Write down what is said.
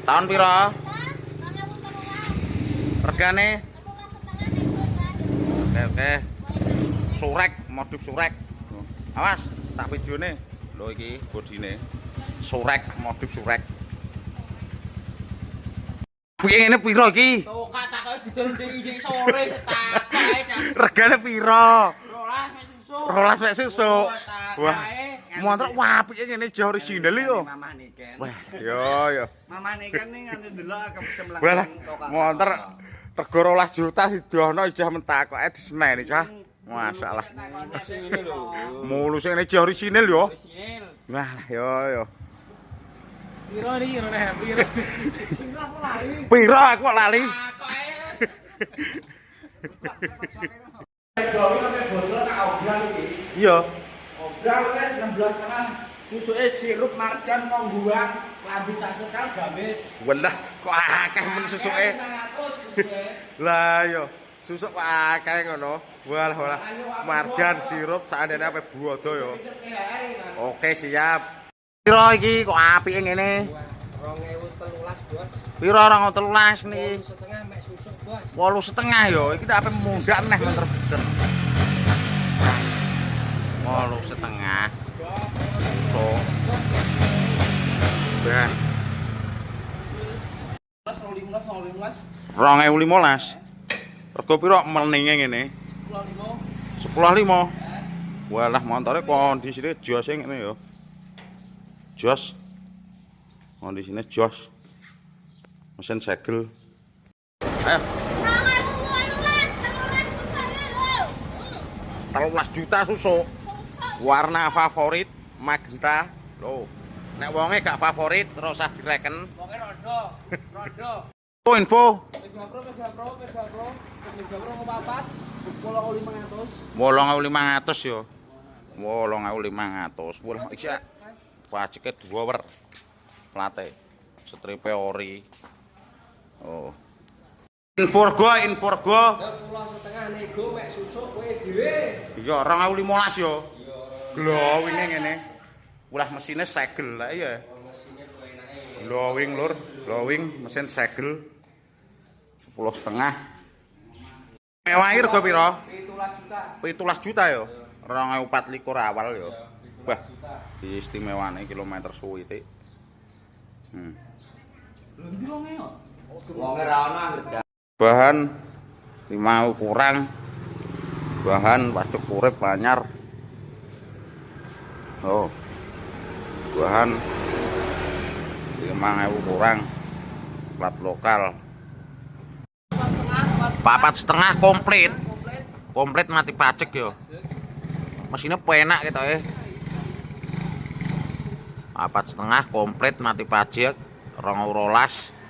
Tahun piro? Regane? Oke. Surek, modif surek. Awas, tak videone. Lho iki bodine. Surek, modif surek. Piye ngene piro iki? Tuh katakoke didol ndek sore takok ae cah. Regane piro? 12 mek susu. 12 mek susu. Wah, Ae. montrok apike ngene jo original yo. Mamah niken. Wah, yo. Mamah niken ning nganti ndelok kesem Wah, langsung. montor rego 12 juta sidono ijah mentak kok disenen cah. Masalah. Sing ngene lho. Mulus ngene jo original yo. Orisinil. Wah, yo. Piro iki ngono ha, piro. Piro aku kok lali? Takok ae. Gawe sampe botol tak obral iki. Iya. Obral wis 16,5. Susuke sirup marjan mongguang lambi sasekal gamis. Walah, kok akeh men susuke. 500 susuke. Lah yo, susuk kok akeh ngono. Walah. Marjan sirup sakandene ape buodo yo. Oke, siap. Piro iki kok apike ngene? 2013, Bos. Piro 2013 niki? 8,5 mek susuk, Bos. 8,5 yo. Iki tak ape mundak neh men terbesar. 8,5. Susuk. Bah, 15. 2015. Rego piro meninge ngene? 10,5. Walah montore kondisine jos ngene yo. Jos. Kondisine jos. Mesin segel. Ayo. 13 juta susuk. Warna favorit magenta. Loh. Nek wonge gak favorit terus usah direken. Wonge rondo. Info. Pegapro 4 8,500 8.500 yo. 8.500. Wah, iki pajeke drawer. Plate. Stripe ori. Oh. Info 10,5 nego mek susuk kowe dhewe. iya 2015 yo. Glowinge ngene. Ulah mesine segel lah iya. Glowing lur, glowing mesin segel. 10,5. Mewah rego piro? 17 juta yo. 2024 awal yo. Wah, istimewane kilometer suwi tik. Lho ndi wonge kok? Wonge ra ono angger. Bahan 5 kurang. Bahan pacuk urip anyar. Oh. Bahan 5.000 kurang. Plat lokal. 4,5 komplit. Komplit mati pajak yo. Mesinnya penak gitu ya. 4,5 komplit mati pajak. 2012.